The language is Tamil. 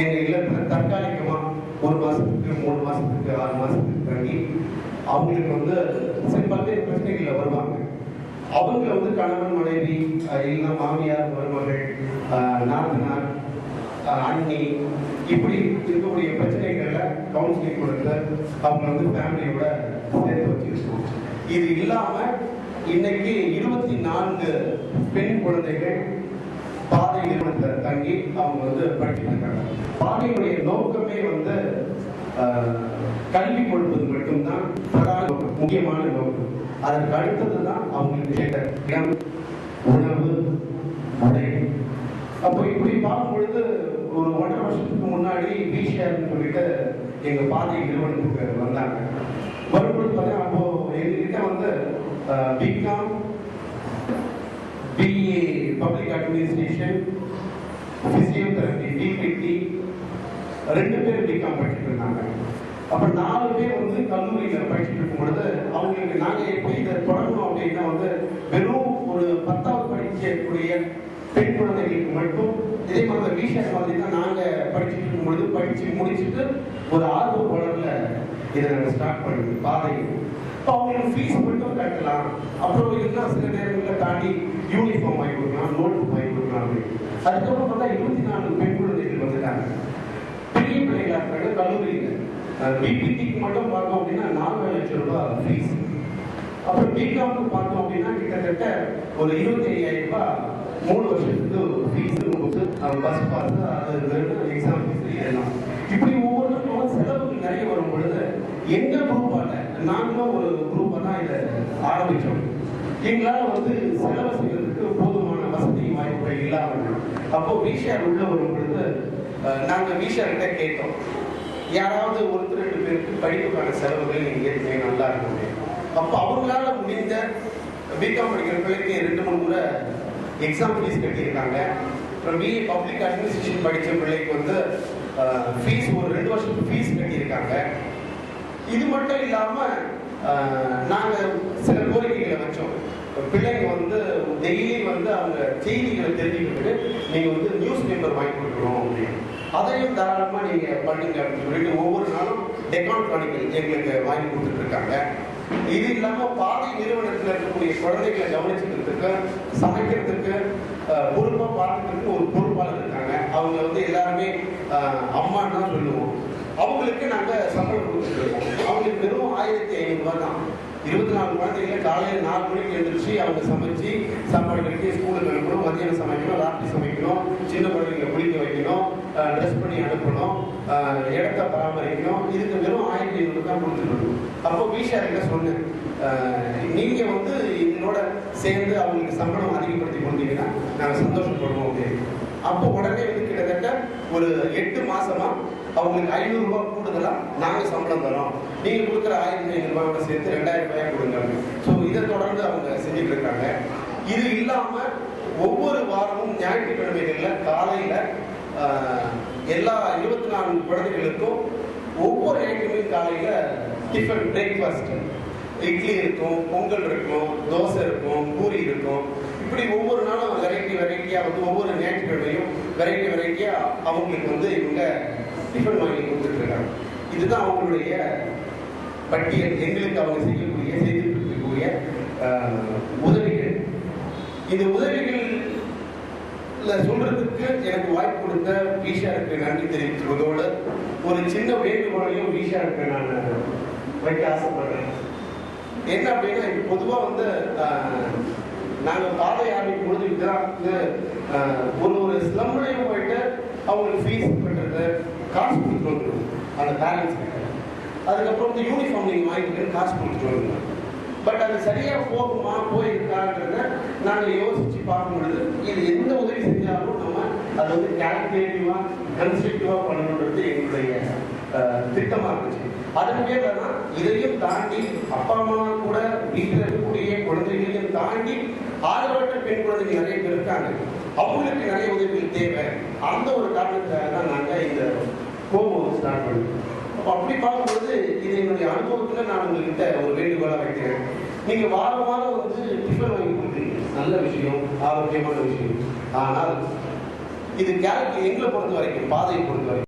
எங்க இல்லத்துல தற்காலிகமா 1 மாசத்துக்கு 3 மாசத்துக்கு 6 மாசத்துக்கு தங்கி அவங்களுக்கு வந்து பல்வேறு பிரச்சனைகள்ல வருவாங்க. அவங்க வந்து கணவன் மனைவி இல்லைன்னா மாமியார் மருமகள் நாத்தனார் அண்ணி இப்படி இருக்கக்கூடிய பிரச்சனைகள்ல கவுன்சிலிங் கொடுத்து அவங்க வந்து ஃபேமிலியோட சேர்த்து வச்சிருக்கோம். இது இல்லாம இன்னைக்கு 24 பெண் குழந்தைகள் பாதை நிறுவனத்தில் தங்கி அவங்க வந்து படிச்சுட்டு இருக்காங்க. பாதையுடைய நோக்கமே வந்து கல்வி கொடுப்பது மட்டும்தான் பிரதான முக்கியமான நோக்கம். அதற்கு அடுத்ததுதான் அவங்களுக்கு இடம், உணவு, உடை. அப்போ இப்படி பார்க்கும் பொழுது ஒரு 1.5 வருஷத்துக்கு முன்னாடி பிஷேர்னு சொல்லிட்டு எங்க பாதை நிறுவனத்துக்கு வந்தாங்க. வரும்பொழுது பார்த்தீங்கன்னா அப்போ எங்ககிட்ட வந்து B Com, BA public administration, physiotherapy DPT 2 பேர் பிகாம் படிச்சுட்டு இருந்தாங்க. அப்ப 4 பேர் வந்து கல்லூரியில படிச்சுட்டு இருக்கும் பொழுது அவங்களுக்கு நாங்க எப்படி இதை தொடங்கணும் அப்படின்னா வந்து வெறும் ஒரு 10வது படிக்கக்கூடிய பெண் குழந்தைகளுக்கு மட்டும் இதே மாதிரி விஷயம் மாதிரி தான் நாங்க படிச்சுட்டு இருக்கும் பொழுது படிச்சு முடிச்சுட்டு ஒரு ஆர்வ வளர்ல இதை நாங்க ஸ்டார்ட் பண்ணி பாதை. இப்போ அவங்களுக்கு ஃபீஸ் மட்டும் கட்டலாம், அப்புறம் இன்னும் சில நேரங்களில் தாண்டி யூனிஃபார்ம் வாங்கி கொடுக்கலாம், நோட்டு வாங்கி கொடுக்கலாம் அப்படின்னு. அதுக்கப்புறம் பார்த்தா 24 பெண் குழந்தைகள் வந்துட்டாங்க. பெரிய பிள்ளைகளா இருக்காங்க கல்லூரியில். பிபிடிக்கு மட்டும் பார்த்தோம் அப்படின்னா 4 லட்சம் ரூபாய் ஃபீஸ். அப்புறம் பிகாமுக்கு பார்த்தோம் அப்படின்னா கிட்டத்தட்ட ஒரு 25,000 ரூபாய் 3 வருஷத்துக்கு ஃபீஸ், பஸ் பாஸ், அது எக்ஸாம் ஃபீஸ் இதெல்லாம். இப்படி ஒவ்வொருத்தருக்கும் செலவுகள் நிறைய வரும் பொழுது எங்க குரூப்பால நாங்களும் ஒரு குரூப்பை தான் இதை ஆரம்பிச்சோம். எங்களால் வந்து செலவு செய்வதற்கு போதுமான வசதி வாய்ப்புகள் இல்லாமல் அப்போ விஷால் உள்ள வரும் பொழுது நாங்கள் விஷால்கிட்ட கேட்டோம், யாராவது 1-2 பேருக்கு படிப்புக்கான செலவுகள் நீங்க ஏற்கனவே நல்லா இருக்கும். அப்போ அவங்களால முடிந்த பிகாம் படிக்கிற பிள்ளைக்கு 2-3 முறை எக்ஸாம் ஃபீஸ் கட்டியிருக்காங்க. அப்புறம் பிஏ பப்ளிக் அட்மினிஸ்ட்ரேஷன் படித்த பிள்ளைக்கு வந்து ஃபீஸ் ஒரு 2 வருஷத்துக்கு ஃபீஸ் கட்டியிருக்காங்க. இது மட்டும் இல்லாம நாங்க சில கோரிக்கைகளை வச்சோம். பிள்ளைங்க வந்து டெய்லி வந்து அவங்க செய்திகளை தெரிஞ்சுக்கிட்டு நீங்க வந்து நியூஸ் பேப்பர் வாங்கி கொடுக்கணும் அப்படின்னு, அதையும் தாராளமா நீங்க பண்ணுங்க அப்படின்னு சொல்லிட்டு ஒவ்வொரு நாளும் டெக்கான் காணிகள் எங்களுக்கு வாங்கி கொடுத்துட்டு இருக்காங்க. இது இல்லாம பாதை நிறுவனத்தில் இருக்கக்கூடிய குழந்தைகளை கவனிச்சுக்கிறதுக்கு, சமைக்கிறதுக்கு, பொறுப்பா பார்க்கறதுக்கு ஒரு பொறுப்பாளர் இருக்காங்க. அவங்க வந்து எல்லாருமே அம்மான்னு தான் சொல்லுவோம். அவங்களுக்கு நாங்க சம்பளம் கொடுத்துட்டு இருக்கோம். அவங்களுக்கு வெறும் 1,500 ரூபாய் தான். 24 குழந்தைகளை காலையில் 4 மணிக்கு எழுந்திரிச்சு அவங்க சமைச்சு சாப்பாடு கட்டி ஸ்கூலுக்கு அனுப்பணும், மதியானம் சமைக்கணும், ராத்திரி சமைக்கணும், சின்ன குழந்தைங்களை குளிக்க வைக்கணும், ட்ரெஸ் பண்ணி அனுப்பணும், இடத்த பராமரிக்கணும். இதுக்கு வெறும் 1,500 தான் கொடுத்துருக்கணும். அப்போ விஷாலிட்ட சொன்னேன், நீங்க வந்து இதனோட சேர்ந்து அவங்களுக்கு சம்பளம் அதிகப்படுத்தி கொடுத்தீங்கன்னா நாங்கள் சந்தோஷப்படுவோம் அப்படின்னு. அப்போ உடனே வந்து கிட்டத்தட்ட ஒரு 8 மாசமா அவங்களுக்கு 500 ரூபாய் கூடுதலா நாங்க சம்பளம் தரோம், நீங்க கொடுக்குற 1,500 ரூபாயோட சேர்த்து 2,000 ரூபாய் கொடுங்க. ஸோ இதை தொடர்ந்து அவங்க செஞ்சுட்டு இருக்காங்க. இது இல்லாம ஒவ்வொரு வாரமும் ஞாயிற்றுக்கிழமைகள்ல காலையில எல்லா 24 குழந்தைகளுக்கும் ஒவ்வொரு ஞாயிற்றுக்கிழமை காலையில டிஃபன் பிரேக்ஃபாஸ்ட், இட்லி இருக்கும், பொங்கல் இருக்கும், தோசை இருக்கும், பூரி இருக்கும். இப்படி ஒவ்வொரு நாளும் வெரைட்டியா வந்து ஒவ்வொரு ஞாயிற்றுக்கிழமையும் வெரைட்டியா அவங்களுக்கு வந்து இவங்க டிஃபன் வாங்கி கொடுத்துட்டு இருக்காங்க. இதுதான் அவங்களுடைய பட்டியல். எங்களுக்கு அவங்க செய்துட்டு இருக்கக்கூடிய உதவிகள். இந்த உதவிகள் சொல்றதுக்கு எனக்கு வாய்ப்பு கொடுத்த விஷாலுக்கு நன்றி தெரிவித்துவதோடு ஒரு சின்ன வேண்டுகோளையும் விஷாலுக்கு நான் வைக்க ஆசைப்படுறேன். என்ன அப்படின்னா இப்போ பொதுவா வந்து நாங்க பாதை ஆரம்பிக்கும் பொழுது ஒரு ஸ்லம்லையும் போயிட்டு அவங்களுக்கு ஃபீஸ் கட்டுறது, காசு கொடுத்துட்டு வந்துடும் அந்த பேரண்ட்ஸ் கிட்ட. அதுக்கப்புறம் வந்து யூனிஃபார்ம் நீங்க வாங்கிட்டு காசு கொடுத்துட்டு வந்துடும். பட் அது சரியா போகுமா போயிருக்கான்றத நாங்க யோசிச்சு பார்க்கும் பொழுது இது எந்த உதவி செஞ்சாலும் நம்ம அதை வந்து கால்குலேட்டிவா கன்ஸ்ட்ரக்டிவா பண்ணணுன்றது எங்களுடைய திட்டமா இருந்துச்சு. அதன் பேர்ல தான் இதையும் தாண்டி அப்பா அம்மா கூட வீட்டில் இருக்கக்கூடிய குழந்தைகளையும் தாண்டி ஆதரவற்ற பெண் குழந்தைகள் நிறைய பேர் இருக்காங்க. அவங்களுக்கு நிறைய உதவிகள் தேவை. அந்த ஒரு காரணத்துக்காக தான் நாங்கள் இந்த கோபோ ஸ்டார்ட் பண்ணுவோம். அப்போ அப்படி பார்க்கும்போது இது என்னுடைய அனுபவத்தில் நான் உங்ககிட்ட ஒரு வேண்டுகோளாக வைக்கிறேன். நீங்கள் வாரம் வாரம் வந்து டிஃபன் வாங்கி கொடுக்குறீங்க, நல்ல விஷயம், ஆரோக்கியமான விஷயம். ஆனால் இது எங்களை பொறுத்த வரைக்கும், பாதையை பொறுத்த வரைக்கும்